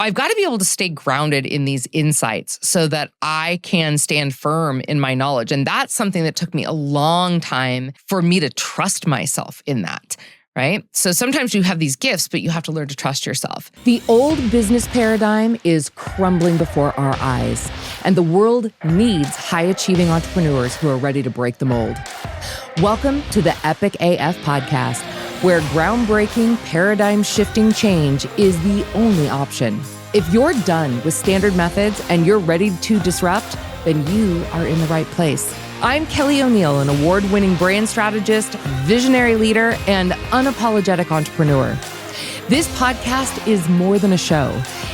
I've got to be able to stay grounded in these insights so that I can stand firm in my knowledge. And that's something that took me a long time for me to trust myself in that, right? So sometimes you have these gifts, but you have to learn to trust yourself. The old business paradigm is crumbling before our eyes, and the world needs high-achieving entrepreneurs who are ready to break the mold. Welcome to the Epic AF podcast, where groundbreaking, paradigm-shifting change is the only option. If you're done with standard methods and you're ready to disrupt, then you are in the right place. I'm Kelly O'Neill, an award-winning brand strategist, visionary leader, and unapologetic entrepreneur. This podcast is more than a show.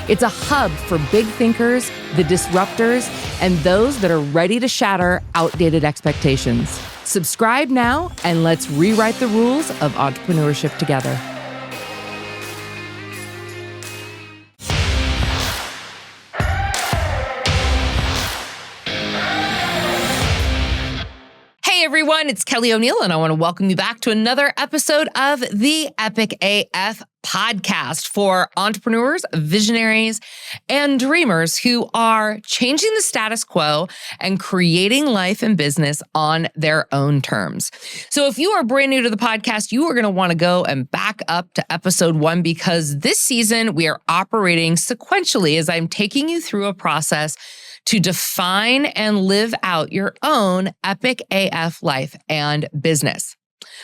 It's a hub for big thinkers, the disruptors, and those that are ready to shatter outdated expectations. Subscribe now, and let's rewrite the rules of entrepreneurship together. Hey everyone, it's Kelly O'Neill, and I want to welcome you back to another episode of the Epic AF podcast for entrepreneurs, visionaries, and dreamers who are changing the status quo and creating life and business on their own terms. So if you are brand new to the podcast, you are going to want to go and back up to episode 1 because this season we are operating sequentially as I'm taking you through a process to define and live out your own epic AF life and business.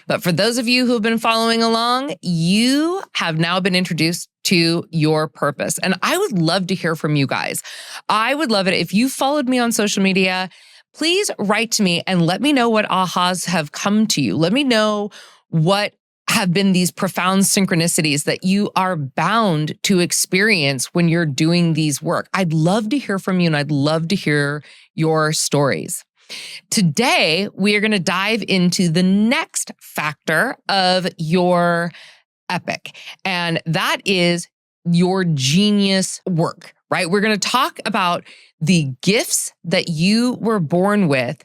But for those of you who have been following along, you have now been introduced to your purpose. And I would love to hear from you guys. I would love it if you followed me on social media. Please write to me and let me know what ahas have come to you. Let me know what have been these profound synchronicities that you are bound to experience when you're doing these work. I'd love to hear from you, and I'd love to hear your stories. Today, we are going to dive into the next factor of your epic, and that is your genius work, right? We're going to talk about the gifts that you were born with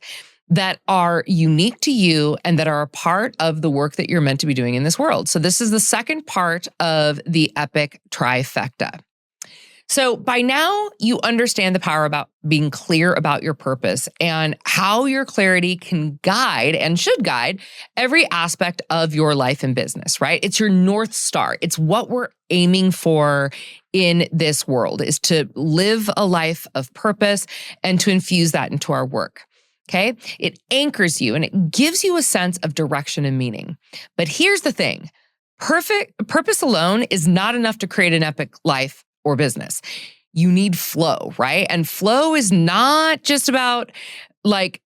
that are unique to you and that are a part of the work that you're meant to be doing in this world. So this is the second part of the Epic Trifecta. So by now, you understand the power about being clear about your purpose and how your clarity can guide and should guide every aspect of your life and business, right? It's your North Star. It's what we're aiming for in this world, is to live a life of purpose and to infuse that into our work. Okay? It anchors you and it gives you a sense of direction and meaning. But here's the thing. Purpose alone is not enough to create an epic life or business. You need flow, right? And flow is not just about letting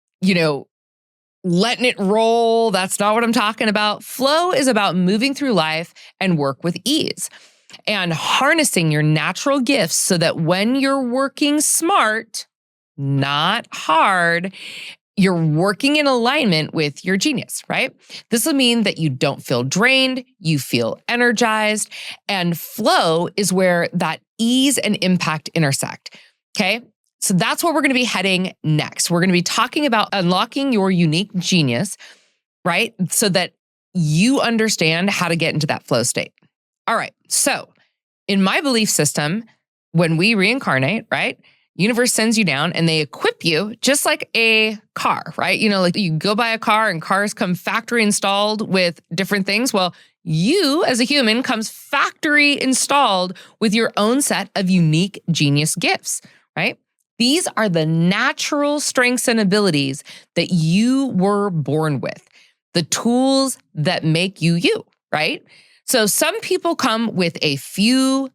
it roll. That's not what I'm talking about. Flow is about moving through life and work with ease and harnessing your natural gifts so that when you're working smart, not hard, you're working in alignment with your genius, right? This will mean that you don't feel drained, you feel energized, and flow is where that ease and impact intersect, okay? So that's where we're going to be heading next. We're going to be talking about unlocking your unique genius, right? So that you understand how to get into that flow state. All right, so in my belief system, when we reincarnate, right? Universe sends you down and they equip you just like a car, right? Like you go buy a car and cars come factory installed with different things. Well, you as a human comes factory installed with your own set of unique genius gifts, right? These are the natural strengths and abilities that you were born with, the tools that make you you, right? So some people come with a few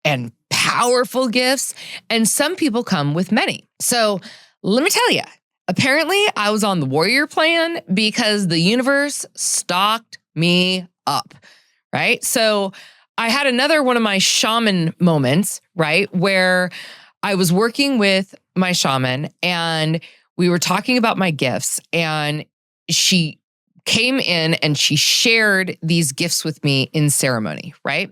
and powerful gifts, and some people come with many. So let me tell you, apparently I was on the warrior plan because the universe stocked me up, right? So I had another one of my shaman moments, right? Where I was working with my shaman and we were talking about my gifts, and she came in and she shared these gifts with me in ceremony, right?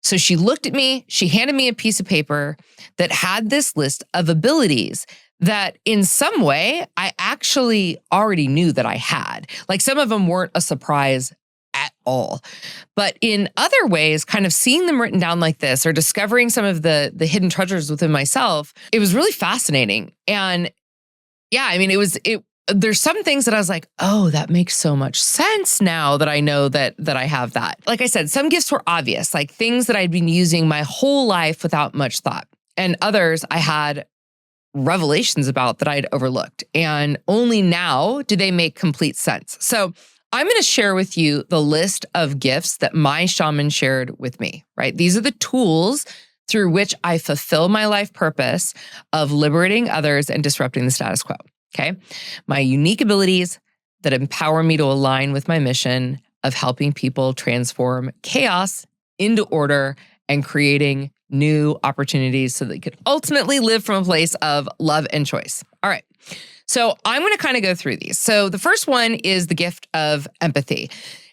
So she looked at me, she handed me a piece of paper that had this list of abilities that in some way I actually already knew that I had. Like some of them weren't a surprise at all. But in other ways, kind of seeing them written down like this or discovering some of the hidden treasures within myself, it was really fascinating. And yeah, I mean, there's some things that I was like, oh, that makes so much sense now that I know that I have that. Like I said, some gifts were obvious, like things that I'd been using my whole life without much thought. And others I had revelations about that I'd overlooked. And only now do they make complete sense. So I'm going to share with you the list of gifts that my shaman shared with me, right? These are the tools through which I fulfill my life purpose of liberating others and disrupting the status quo. Okay. My unique abilities that empower me to align with my mission of helping people transform chaos into order and creating new opportunities so they could ultimately live from a place of love and choice. All right. So I'm going to kind of go through these. So the first one is the gift of empathy.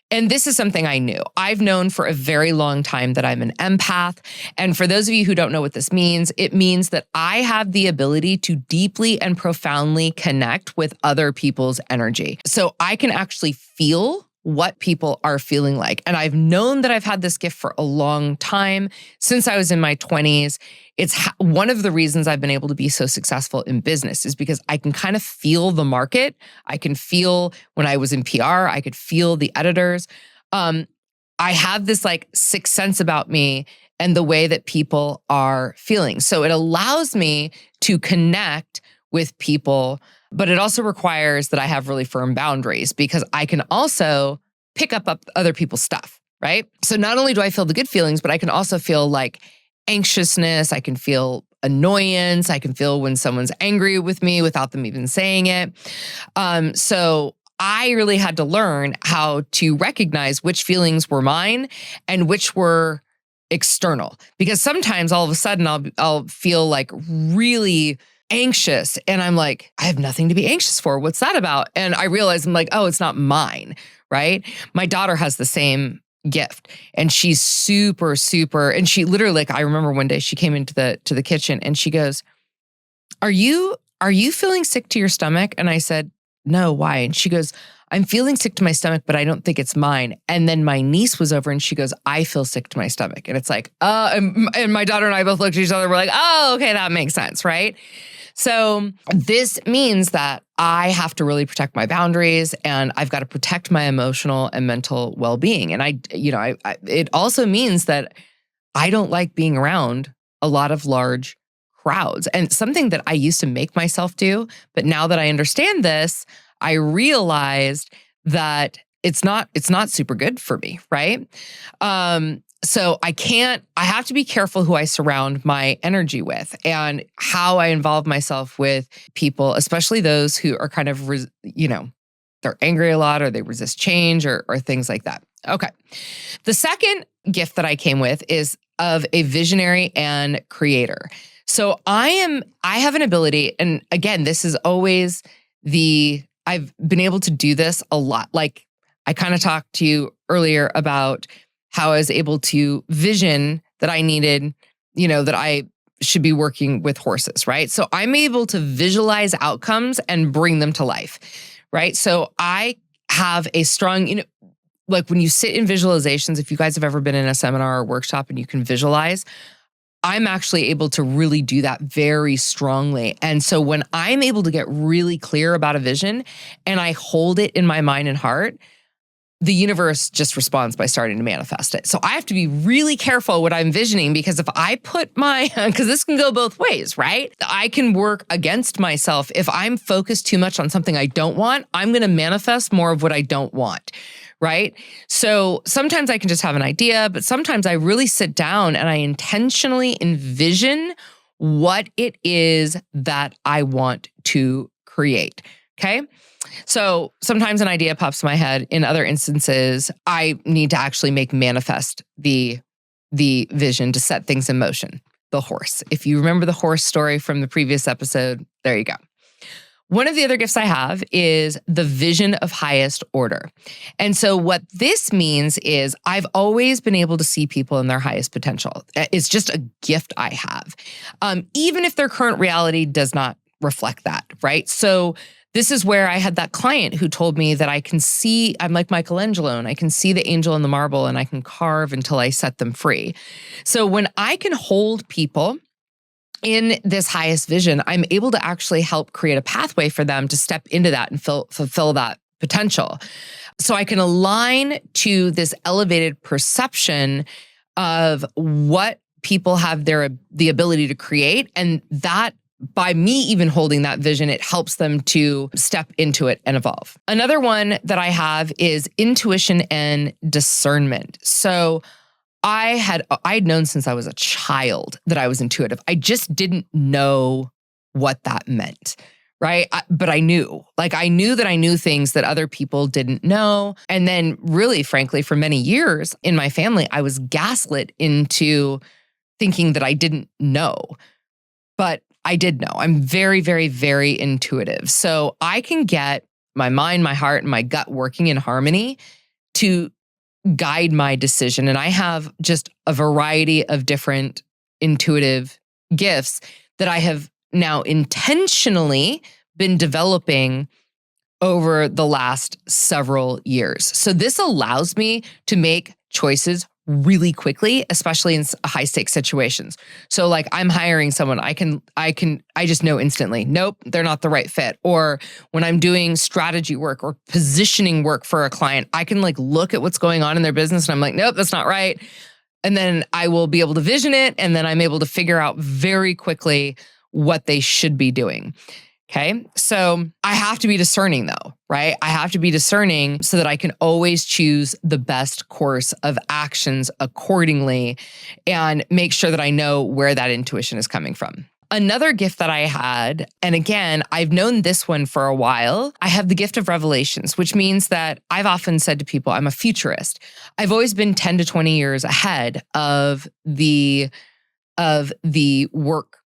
And this is something I knew. I've known for a very long time that I'm an empath. And for those of you who don't know what this means, it means that I have the ability to deeply and profoundly connect with other people's energy. So I can actually feel what people are feeling like. And I've known that I've had this gift for a long time, since I was in my 20s. It's one of the reasons I've been able to be so successful in business is because I can kind of feel the market. I can feel when I was in PR, I could feel the editors. I have this like sixth sense about me and the way that people are feeling. So it allows me to connect with people, but it also requires that I have really firm boundaries because I can also pick up other people's stuff, right? So not only do I feel the good feelings, but I can also feel like anxiousness. I can feel annoyance. I can feel when someone's angry with me without them even saying it. So I really had to learn how to recognize which feelings were mine and which were external. Because sometimes all of a sudden I'll feel like really anxious. And I'm like, I have nothing to be anxious for. What's that about? And I realize I'm like, oh, it's not mine, right? My daughter has the same gift and she's super, and she literally, like, I remember one day she came into the kitchen and she goes, are you feeling sick to your stomach? And I said, no, why? And she goes, I'm feeling sick to my stomach, but I don't think it's mine. And then my niece was over and she goes, I feel sick to my stomach. And it's like, and my daughter and I both looked at each other. We're like, oh, okay, that makes sense, right? So this means that I have to really protect my boundaries and I've got to protect my emotional and mental well-being. And it also means that I don't like being around a lot of large crowds. And something that I used to make myself do, but now that I understand this, I realized that it's not super good for me, right? So I have to be careful who I surround my energy with and how I involve myself with people, especially those who are kind of, they're angry a lot or they resist change or things like that. Okay. The second gift that I came with is of a visionary and creator. So I have an ability, and again, this is always I've been able to do this a lot. Like I kind of talked to you earlier about how I was able to vision that I needed, that I should be working with horses, right? So I'm able to visualize outcomes and bring them to life, right? So I have a strong, like when you sit in visualizations, if you guys have ever been in a seminar or workshop and you can visualize, I'm actually able to really do that very strongly. And so when I'm able to get really clear about a vision and I hold it in my mind and heart, the universe just responds by starting to manifest it. So I have to be really careful what I'm envisioning because if I put because this can go both ways, right? I can work against myself. If I'm focused too much on something I don't want, I'm going to manifest more of what I don't want, right? So sometimes I can just have an idea, but sometimes I really sit down and I intentionally envision what it is that I want to create, okay? So sometimes an idea pops in my head. In other instances, I need to actually make manifest the vision to set things in motion. The horse. If you remember the horse story from the previous episode, there you go. One of the other gifts I have is the vision of highest order. And so what this means is I've always been able to see people in their highest potential. It's just a gift I have, even if their current reality does not reflect that, right? So This is where I had that client who told me that I'm like Michelangelo and I can see the angel in the marble and I can carve until I set them free. So when I can hold people in this highest vision, I'm able to actually help create a pathway for them to step into that and fulfill that potential. So I can align to this elevated perception of what people have the ability to create. And that by me even holding that vision, it helps them to step into it and evolve. Another one that I have is intuition and discernment. So I'd known since I was a child that I was intuitive. I just didn't know what that meant, right? But I knew that I knew things that other people didn't know. And then really, frankly, for many years in my family, I was gaslit into thinking that I didn't know. But I did know. I'm very, very, very intuitive. So I can get my mind, my heart, and my gut working in harmony to guide my decision. And I have just a variety of different intuitive gifts that I have now intentionally been developing over the last several years. So this allows me to make choices really quickly, especially in high stakes situations. So like I'm hiring someone, I just know instantly, nope, they're not the right fit. Or when I'm doing strategy work or positioning work for a client, I can like look at what's going on in their business and I'm like, nope, that's not right. And then I will be able to vision it. And then I'm able to figure out very quickly what they should be doing. Okay. So I have to be discerning though, right? I have to be discerning so that I can always choose the best course of actions accordingly and make sure that I know where that intuition is coming from. Another gift that I had, and again, I've known this one for a while, I have the gift of revelations, which means that I've often said to people, I'm a futurist. I've always been 10 to 20 years ahead of the work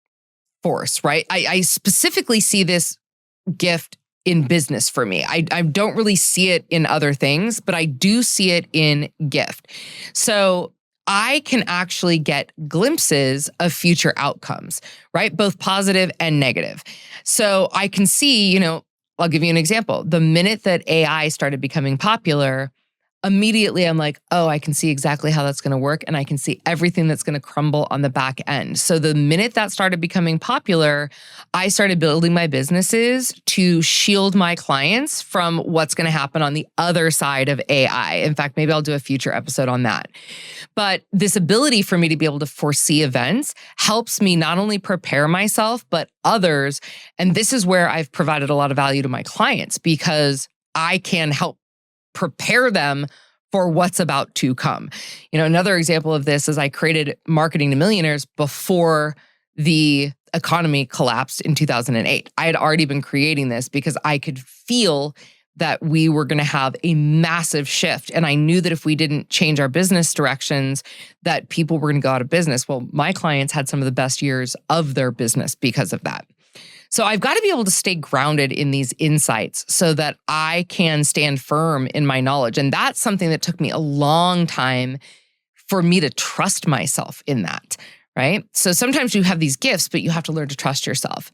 force, right? I specifically see this gift in business for me. I don't really see it in other things, but I do see it in gift. So I can actually get glimpses of future outcomes, right? Both positive and negative. So I can see, I'll give you an example. The minute that AI started becoming popular, immediately I'm like, oh, I can see exactly how that's going to work. And I can see everything that's going to crumble on the back end. So the minute that started becoming popular, I started building my businesses to shield my clients from what's going to happen on the other side of AI. In fact, maybe I'll do a future episode on that. But this ability for me to be able to foresee events helps me not only prepare myself, but others. And this is where I've provided a lot of value to my clients because I can help prepare them for what's about to come. Another example of this is I created Marketing to Millionaires before the economy collapsed in 2008. I had already been creating this because I could feel that we were going to have a massive shift. And I knew that if we didn't change our business directions, that people were going to go out of business. Well, my clients had some of the best years of their business because of that. So I've got to be able to stay grounded in these insights so that I can stand firm in my knowledge. And that's something that took me a long time for me to trust myself in that, right? So sometimes you have these gifts, but you have to learn to trust yourself.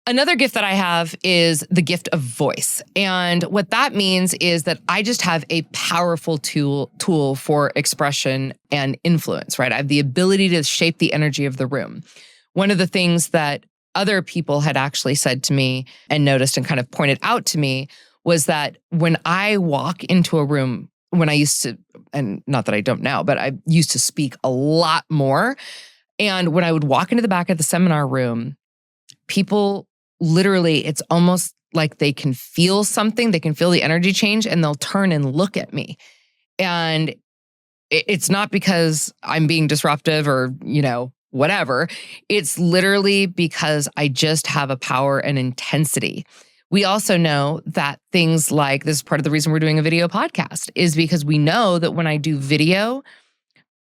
Another gift that I have is the gift of voice. And what that means is that I just have a powerful tool for expression and influence, right? I have the ability to shape the energy of the room. One of the things that other people had actually said to me and noticed and kind of pointed out to me was that when I walk into a room, when I used to, and not that I don't now, but I used to speak a lot more. And when I would walk into the back of the seminar room, people literally, it's almost like they can feel something, they can feel the energy change and they'll turn and look at me. And it's not because I'm being disruptive or, whatever. It's literally because I just have a power and intensity. We also know that things like, this is part of the reason we're doing a video podcast, is because we know that when I do video,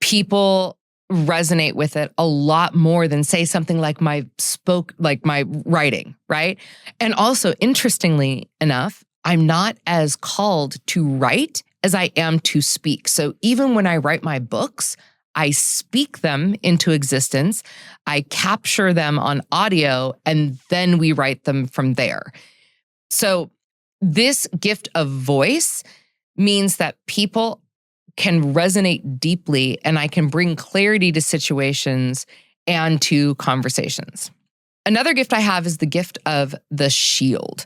people resonate with it a lot more than say something like my writing, right? And also, interestingly enough, I'm not as called to write as I am to speak. So even when I write my books, I speak them into existence, I capture them on audio, and then we write them from there. So this gift of voice means that people can resonate deeply and I can bring clarity to situations and to conversations. Another gift I have is the gift of the shield.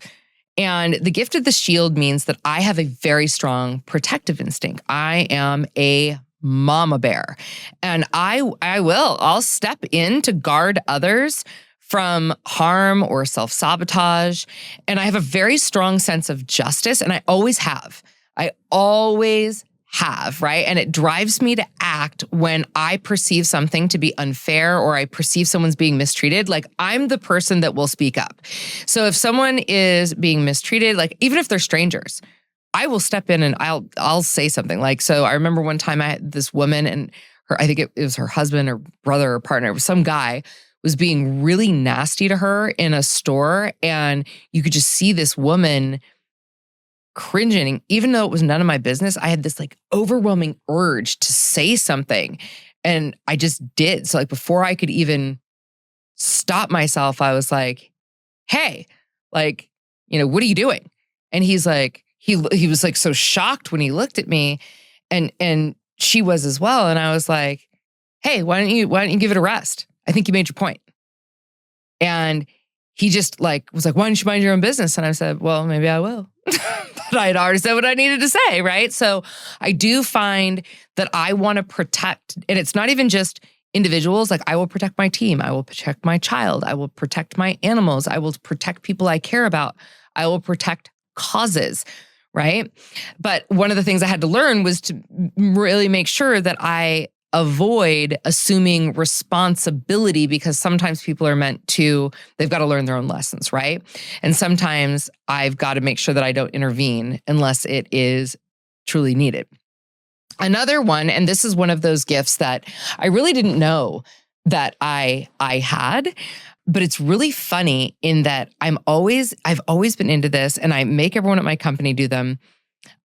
And the gift of the shield means that I have a very strong protective instinct. I am a mama bear. And I'll step in to guard others from harm or self-sabotage. And I have a very strong sense of justice, and I always have. I always have, right? And it drives me to act when I perceive something to be unfair or I perceive someone's being mistreated. Like, I'm the person that will speak up. So if someone is being mistreated, like even if they're strangers, I will step in and I'll say something. Like, so I remember one time I had this woman and I think it was her husband or brother or partner, it was some guy was being really nasty to her in a store. And you could just see this woman cringing, even though it was none of my business. I had this like overwhelming urge to say something, and I just did. So like before I could even stop myself, I was like, "Hey, like, what are you doing?" And he's like, he was like so shocked when he looked at me, and she was as well. And I was like, "Hey, why don't you give it a rest? I think you made your point." And he just like was like, "Why don't you mind your own business?" And I said, "Well, maybe I will." But I had already said what I needed to say, right? So I do find that I want to protect, and it's not even just individuals. Like, I will protect my team. I will protect my child. I will protect my animals. I will protect people I care about. I will protect causes, right? But one of the things I had to learn was to really make sure that I avoid assuming responsibility, because sometimes people are they've got to learn their own lessons, right? And sometimes I've got to make sure that I don't intervene unless it is truly needed. Another one, and this is one of those gifts that I really didn't know that I had, but it's really funny in that I've always been into this, and I make everyone at my company do them.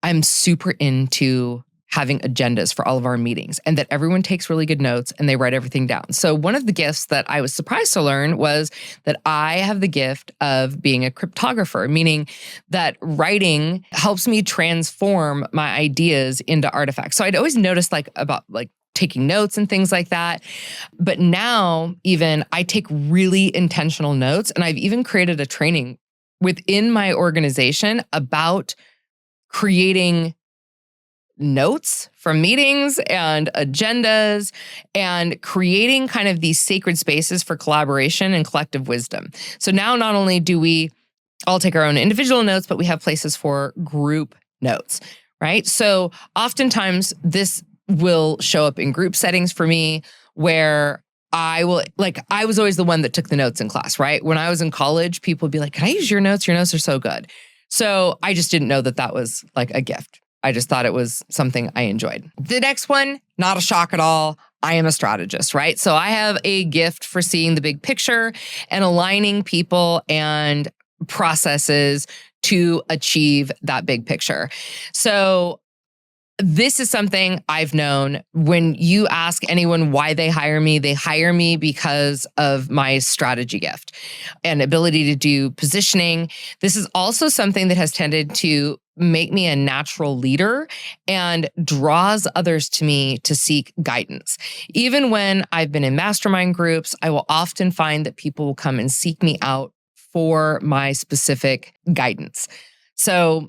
I'm super into having agendas for all of our meetings, and that everyone takes really good notes and they write everything down. So one of the gifts that I was surprised to learn was that I have the gift of being a cryptographer, meaning that writing helps me transform my ideas into artifacts. So I'd always noticed about taking notes and things like that. But now even I take really intentional notes, and I've even created a training within my organization about creating notes from meetings and agendas and creating kind of these sacred spaces for collaboration and collective wisdom. So now not only do we all take our own individual notes, but we have places for group notes, right? So oftentimes this will show up in group settings for me where I was always the one that took the notes in class, right? When I was in college, people would be like, "Can I use your notes? Your notes are so good." So I just didn't know that was like a gift. I just thought it was something I enjoyed. The next one, not a shock at all. I am a strategist, right? So I have a gift for seeing the big picture and aligning people and processes to achieve that big picture. So this is something I've known. When you ask anyone why they hire me because of my strategy gift and ability to do positioning. This is also something that has tended to make me a natural leader and draws others to me to seek guidance. Even when I've been in mastermind groups, I will often find that people will come and seek me out for my specific guidance. So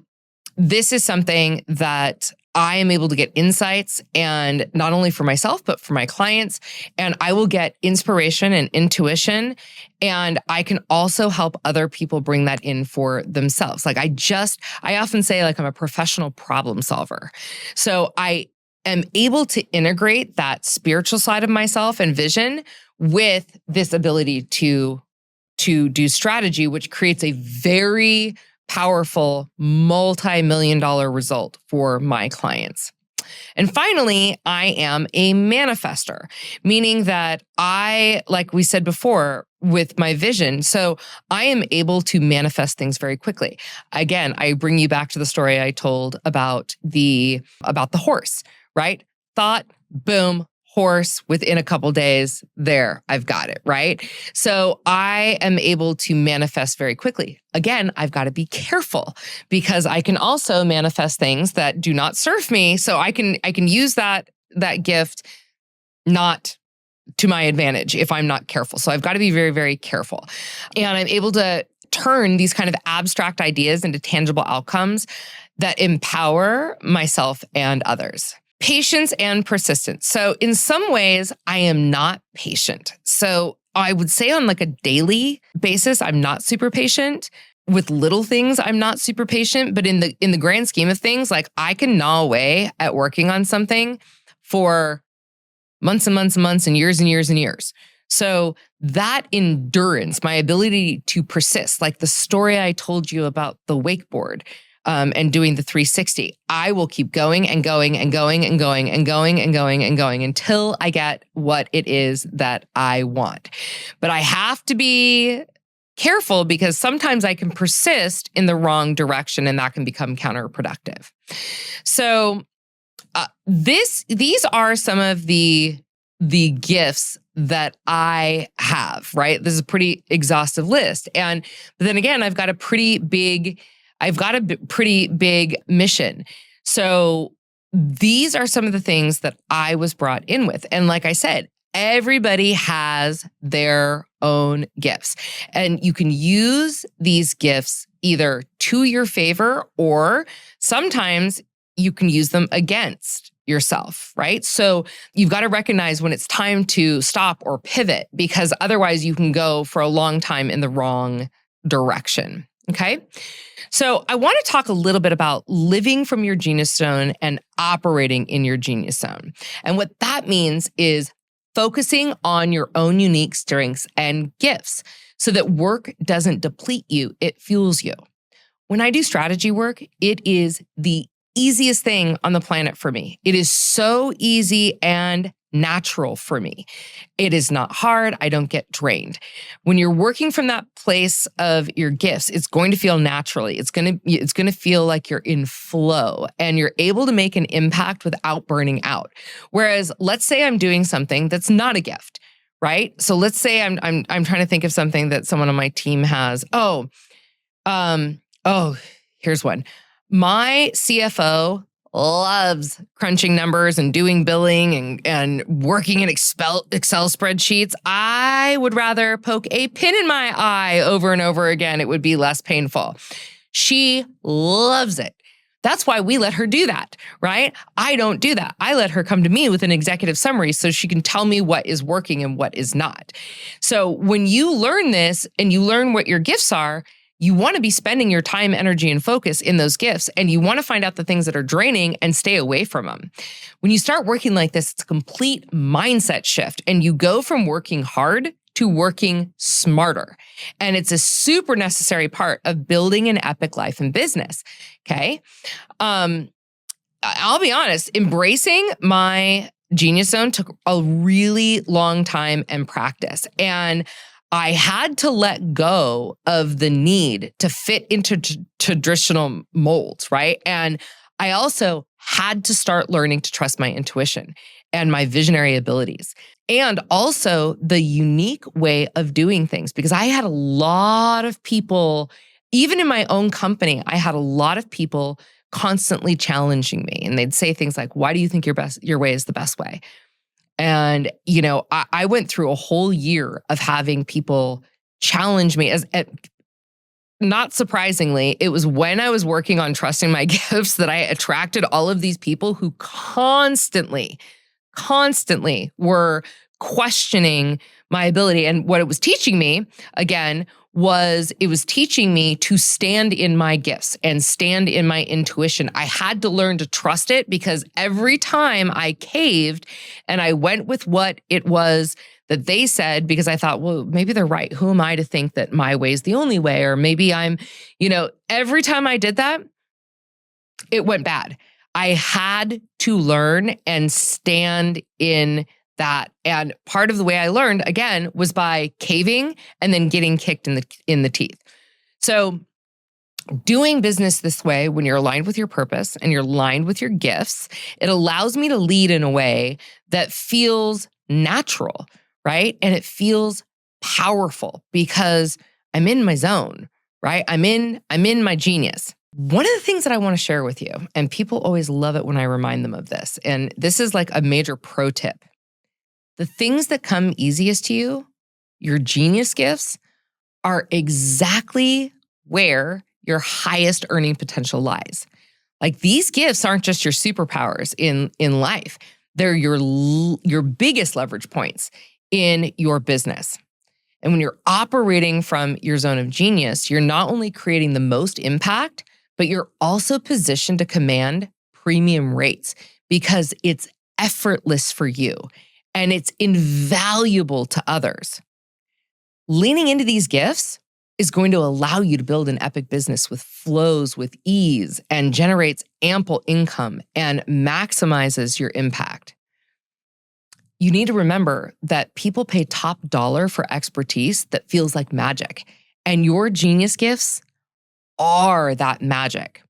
this is something that I am able to get insights, and not only for myself, but for my clients. And I will get inspiration and intuition. And I can also help other people bring that in for themselves. Like I often say, like, I'm a professional problem solver. So I am able to integrate that spiritual side of myself and vision with this ability to do strategy, which creates a very powerful multi-million-dollar result for my clients. And finally, I am a manifester, meaning that like we said before, with my vision, so I am able to manifest things very quickly. Again, I bring you back to the story I told about the horse, right? Thought, boom, horse within a couple days. There, I've got it, right? So I am able to manifest very quickly. Again, I've got to be careful because I can also manifest things that do not serve me. So I can use that gift not to my advantage if I'm not careful. So I've got to be very, very careful. And I'm able to turn these kind of abstract ideas into tangible outcomes that empower myself and others. Patience and persistence. So in some ways, I am not patient. So I would say on like a daily basis, I'm not super patient. With little things, I'm not super patient. But in the grand scheme of things, like I can gnaw away at working on something for months and months and months and years and years and years. So that endurance, my ability to persist, like the story I told you about the wakeboard, and doing the 360, I will keep going and going and going and going and going and going and going until I get what it is that I want. But I have to be careful because sometimes I can persist in the wrong direction and that can become counterproductive. So these are some of the gifts that I have, right? This is a pretty exhaustive list. But then again, I've got a pretty big mission. So these are some of the things that I was brought in with. And like I said, everybody has their own gifts. And you can use these gifts either to your favor or sometimes you can use them against yourself, right? So you've got to recognize when it's time to stop or pivot because otherwise you can go for a long time in the wrong direction. Okay. So I want to talk a little bit about living from your genius zone and operating in your genius zone. And what that means is focusing on your own unique strengths and gifts so that work doesn't deplete you, it fuels you. When I do strategy work, it is the easiest thing on the planet for me. It is so easy and natural for me. It is not hard. I don't get drained. When you're working from that place of your gifts, it's going to feel naturally. It's going to feel like you're in flow and you're able to make an impact without burning out. Whereas let's say I'm doing something that's not a gift, right? So let's say I'm trying to think of something that someone on my team has. Here's one. My CFO loves crunching numbers and doing billing and working in Excel spreadsheets. I would rather poke a pin in my eye over and over again. It would be less painful. She loves it. That's why we let her do that, right? I don't do that. I let her come to me with an executive summary so she can tell me what is working and what is not. So when you learn this and you learn what your gifts are, you want to be spending your time, energy, and focus in those gifts, and you want to find out the things that are draining and stay away from them. When you start working like this, it's a complete mindset shift, and you go from working hard to working smarter. And it's a super necessary part of building an epic life and business, okay? I'll be honest, embracing my genius zone took a really long time and practice, and I had to let go of the need to fit into traditional molds, right? And I also had to start learning to trust my intuition and my visionary abilities, and also the unique way of doing things. Because I had a lot of people, even in my own company, I had a lot of people constantly challenging me. And they'd say things like, why do you think your way is the best way? And, I went through a whole year of having people challenge me. Not surprisingly, it was when I was working on trusting my gifts that I attracted all of these people who constantly were questioning my ability. And what it was teaching me, again, it was teaching me to stand in my gifts and stand in my intuition. I had to learn to trust it because every time I caved and I went with what it was that they said, because I thought, well, maybe they're right. Who am I to think that my way is the only way? Or maybe every time I did that, it went bad. I had to learn and stand in that. And part of the way I learned, again, was by caving and then getting kicked in the teeth. So Doing business this way, when you're aligned with your purpose and you're aligned with your gifts, it allows me to lead in a way that feels natural, right? And it feels powerful because I'm in my zone, right? I'm in my genius. One of the things that I want to share with you, and people always love it when I remind them of this, and this is like a major pro tip. The things that come easiest to you, your genius gifts, are exactly where your highest earning potential lies. Like, these gifts aren't just your superpowers in life. They're your biggest leverage points in your business. And when you're operating from your zone of genius, you're not only creating the most impact, but you're also positioned to command premium rates because it's effortless for you and it's invaluable to others. Leaning into these gifts is going to allow you to build an epic business with flows with ease and generates ample income and maximizes your impact. You need to remember that people pay top dollar for expertise that feels like magic, and your genius gifts are that magic.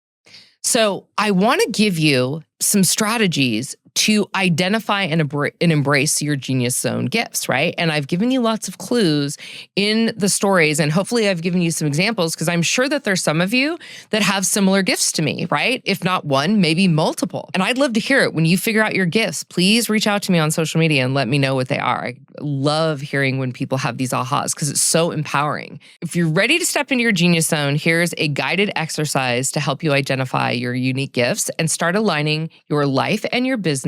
So I want to give you some strategies to identify and embrace your genius zone gifts, right? And I've given you lots of clues in the stories, and hopefully I've given you some examples because I'm sure that there's some of you that have similar gifts to me, right? If not one, maybe multiple. And I'd love to hear it. When you figure out your gifts, please reach out to me on social media and let me know what they are. I love hearing when people have these ahas because it's so empowering. If you're ready to step into your genius zone, here's a guided exercise to help you identify your unique gifts and start aligning your life and your business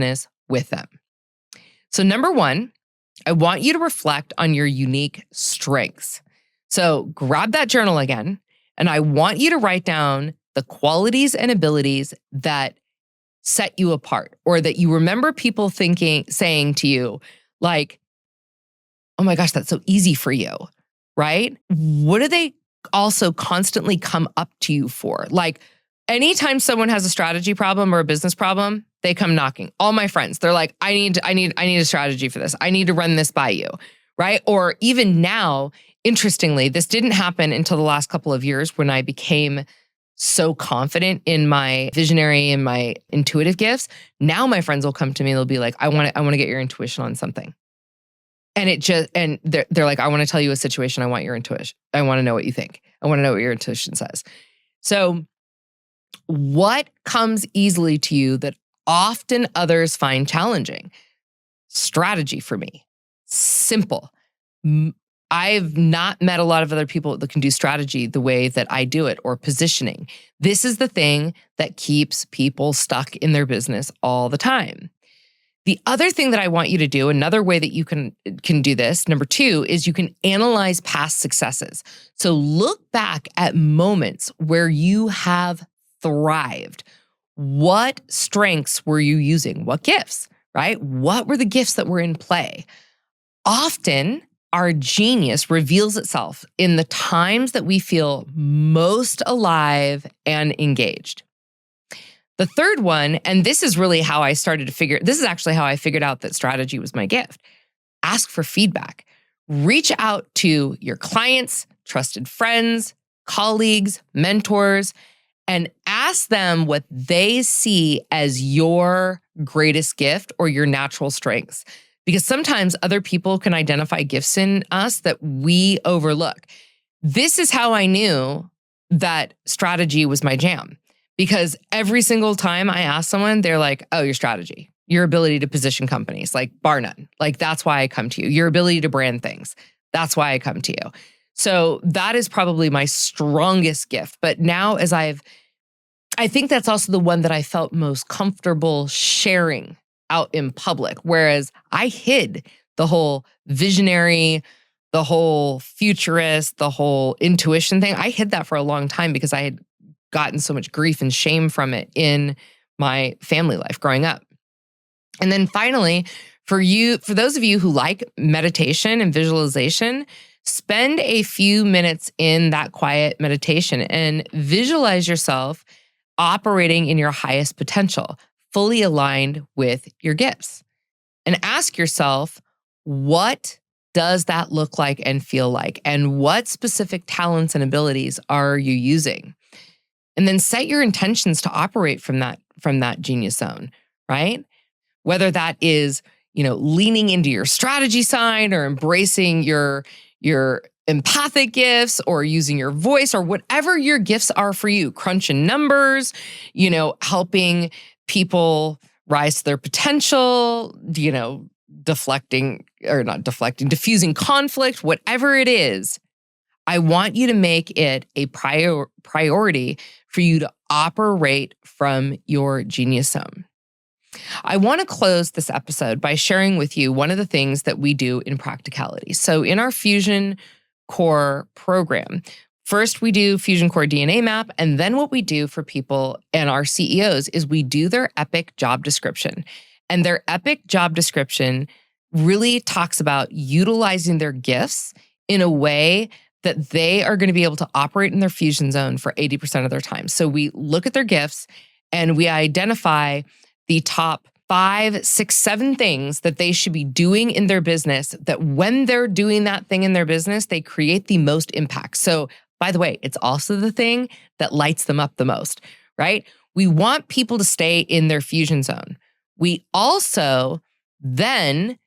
with them. So number one, I want you to reflect on your unique strengths. So grab that journal again, and I want you to write down the qualities and abilities that set you apart, or that you remember people saying to you, like, oh my gosh, that's so easy for you, right? What do they also constantly come up to you for? Like, anytime someone has a strategy problem or a business problem, they come knocking. All my friends, they're like, I need a strategy for this. I need to run this by you, right? Or even now, interestingly, this didn't happen until the last couple of years when I became so confident in my visionary and my intuitive gifts. Now my friends will come to me and they'll be like, I want to get your intuition on something. And they're like, I want to tell you a situation. I want your intuition. I want to know what you think. I want to know what your intuition says. So what comes easily to you that often others find challenging? Strategy for me. Simple. I've not met a lot of other people that can do strategy the way that I do it, or positioning. This is the thing that keeps people stuck in their business all the time. The other thing that I want you to do, another way that you can do this, number two, is you can analyze past successes. So look back at moments where you have thrived. What strengths were you using? What gifts, right? What were the gifts that were in play? Often, our genius reveals itself in the times that we feel most alive and engaged. The third one, and this is really how I started to this is actually how I figured out that strategy was my gift. Ask for feedback. Reach out to your clients, trusted friends, colleagues, mentors, and ask them what they see as your greatest gift or your natural strengths. Because sometimes other people can identify gifts in us that we overlook. This is how I knew that strategy was my jam. Because every single time I ask someone, they're like, oh, your strategy, your ability to position companies, like bar none. Like, that's why I come to you. Your ability to brand things. That's why I come to you. So that is probably my strongest gift. But now I think that's also the one that I felt most comfortable sharing out in public. Whereas I hid the whole visionary, the whole futurist, the whole intuition thing. I hid that for a long time because I had gotten so much grief and shame from it in my family life growing up. And then finally, for those of you who like meditation and visualization, spend a few minutes in that quiet meditation and visualize yourself operating in your highest potential, fully aligned with your gifts. And ask yourself, what does that look like and feel like? And what specific talents and abilities are you using? And then set your intentions to operate from that genius zone, right? Whether that is, leaning into your strategy side or embracing your empathic gifts or using your voice or whatever your gifts are for you, crunching numbers, helping people rise to their potential, diffusing conflict, whatever it is. I want you to make it a priority for you to operate from your genius zone. I want to close this episode by sharing with you one of the things that we do in practicality. So in our Fusion Core program, first we do Fusion Core DNA map, and then what we do for people and our CEOs is we do their epic job description. And their epic job description really talks about utilizing their gifts in a way that they are going to be able to operate in their fusion zone for 80% of their time. So we look at their gifts and we identify the top 5, 6, 7 things that they should be doing in their business, that when they're doing that thing in their business, they create the most impact. So by the way, it's also the thing that lights them up the most, right? We want people to stay in their fusion zone. We also then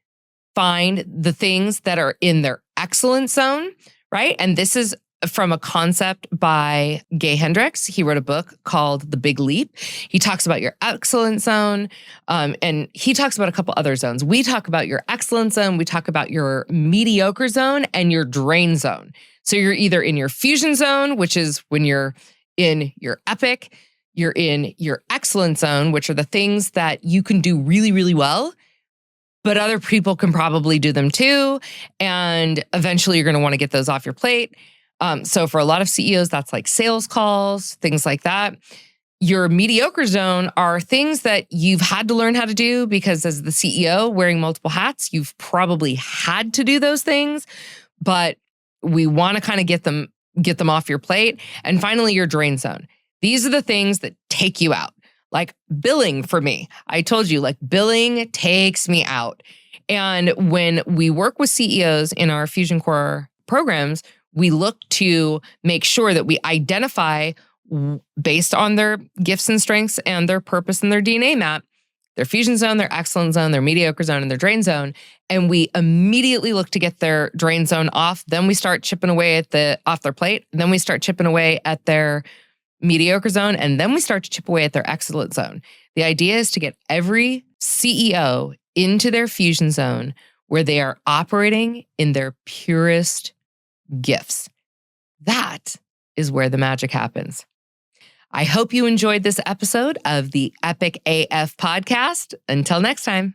find the things that are in their excellence zone, right? And this is from a concept by Gay Hendricks. He wrote a book called The Big Leap. He talks about your excellence zone, and he talks about a couple other zones. We talk about your excellence zone, we talk about your mediocre zone, and your drain zone. So you're either in your fusion zone, which is when you're in your epic, you're in your excellence zone, which are the things that you can do really, really well, but other people can probably do them too. And eventually you're going to want to get those off your plate. So for a lot of CEOs, that's like sales calls, things like that. Your mediocre zone are things that you've had to learn how to do because as the CEO wearing multiple hats, you've probably had to do those things, but we want to kind of get them off your plate. And finally, your drain zone. These are the things that take you out. Like billing for me. I told you, like billing takes me out. And when we work with CEOs in our Fusion Core programs, we look to make sure that we identify based on their gifts and strengths and their purpose and their DNA map, their fusion zone, their excellence zone, their mediocre zone, and their drain zone. And we immediately look to get their drain zone off. Then we start chipping away off their plate. And then we start chipping away at their mediocre zone, and then we start to chip away at their excellent zone. The idea is to get every CEO into their fusion zone where they are operating in their purest gifts. That is where the magic happens. I hope you enjoyed this episode of the Epic AF podcast. Until next time.